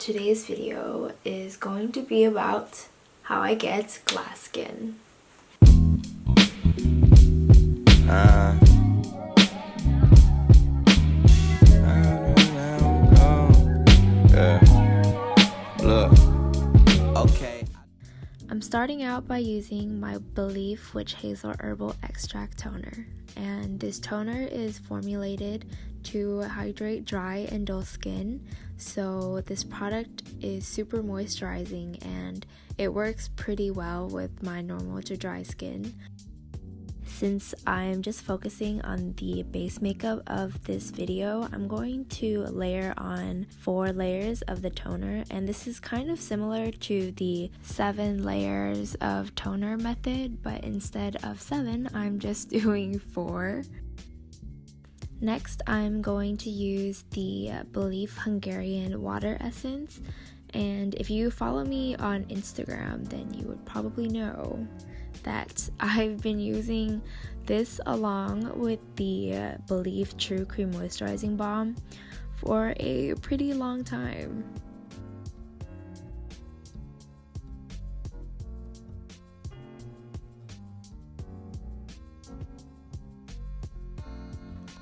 today's video is going to be about how I get glass skin. I'm starting out by using my Belif Witch Hazel Herbal Extract Toner, and this toner is formulated to hydrate dry and dull skin, so this product is super moisturizing and it works pretty well with my normal to dry skin. Since I'm just focusing on the base makeup of this video, I'm going to layer on 4 layers of the toner, and this is kind of similar to the 7 layers of toner method, but instead of 7, I'm just doing 4. Next, I'm going to use the Belif Hungarian Water Essence, and if you follow me on Instagram, then you would probably know that I've been using this along with the Belif True Cream Moisturizing Balm for a pretty long time.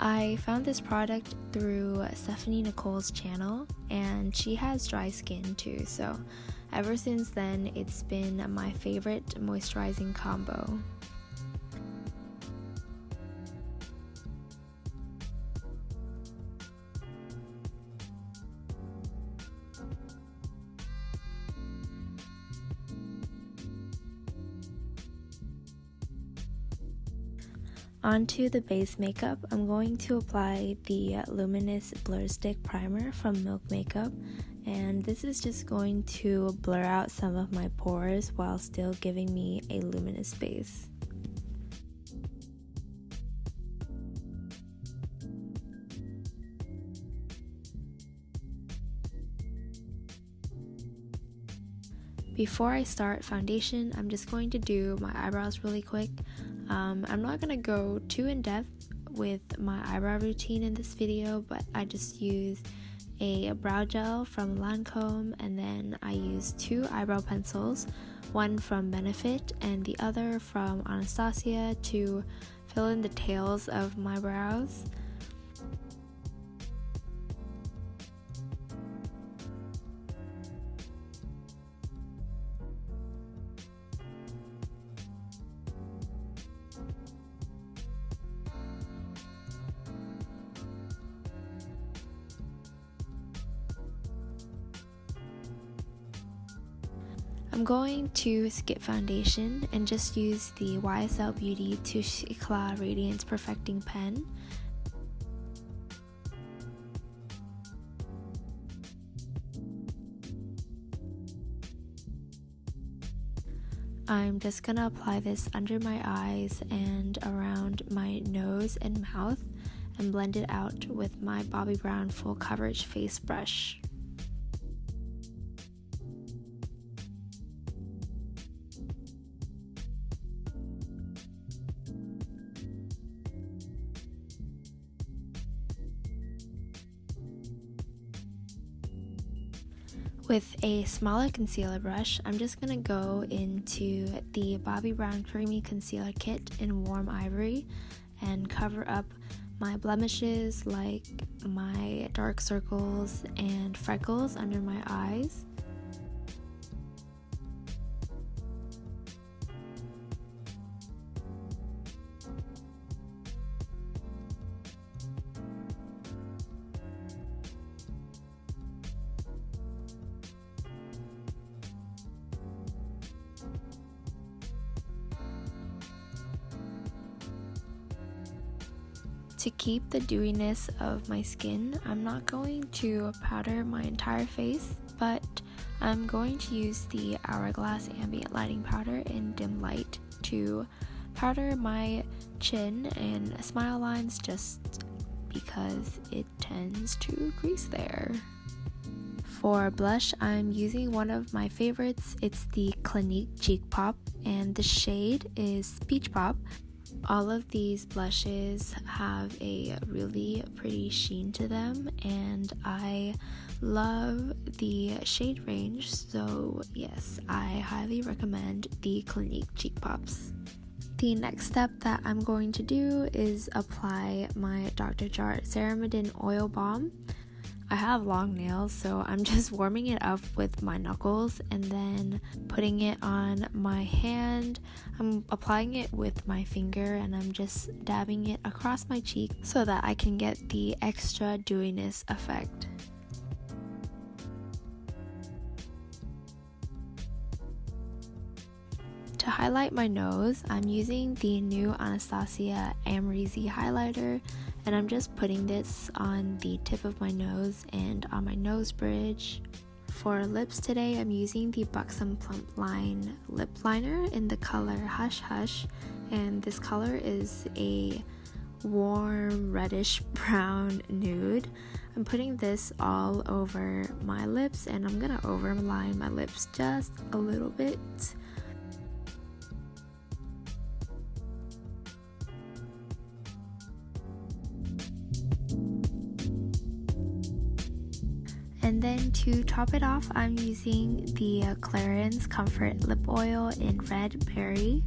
I found this product through Stephanie Nicole's channel, and she has dry skin too, so ever since then it's been my favorite moisturizing combo. Onto the base makeup, I'm going to apply the Luminous Blur Stick Primer from Milk Makeup, and this is just going to blur out some of my pores while still giving me a luminous base. Before I start foundation, I'm just going to do my eyebrows really quick. I'm not going to go too in depth with my eyebrow routine in this video, but I just use a brow gel from Lancome, and then I use 2 eyebrow pencils, one from Benefit and the other from Anastasia, to fill in the tails of my brows. I'm going to skip foundation and just use the YSL Beauty Touche Eclat Radiance Perfecting Pen. I'm just gonna apply this under my eyes and around my nose and mouth and blend it out with my Bobbi Brown Full Coverage Face Brush. With a smaller concealer brush, I'm just going to go into the Bobbi Brown Creamy Concealer Kit in Warm Ivory and cover up my blemishes like my dark circles and freckles under my eyes. To keep the dewiness of my skin, I'm not going to powder my entire face, but I'm going to use the Hourglass Ambient Lighting Powder in Dim Light to powder my chin and smile lines just because it tends to crease there. For blush, I'm using one of my favorites. It's the Clinique Cheek Pop, and the shade is Peach Pop. All of these blushes have a really pretty sheen to them, and I love the shade range, so yes, I highly recommend the Clinique Cheek Pops. The next step that I'm going to do is apply my Dr. Jart Ceramidin Oil Balm. I have long nails, so I'm just warming it up with my knuckles and then putting it on my hand. I'm applying it with my finger and I'm just dabbing it across my cheek so that I can get the extra dewiness effect. To highlight my nose, I'm using the new Anastasia Amrezy highlighter, and I'm just putting this on the tip of my nose and on my nose bridge. For lips today, I'm using the Buxom Plumpline lip liner in the color Hush Hush, and this color is a warm reddish brown nude. I'm putting this all over my lips, and I'm gonna overline my lips just a little bit. And then to top it off, I'm using the Clarins Comfort Lip Oil in Red Berry.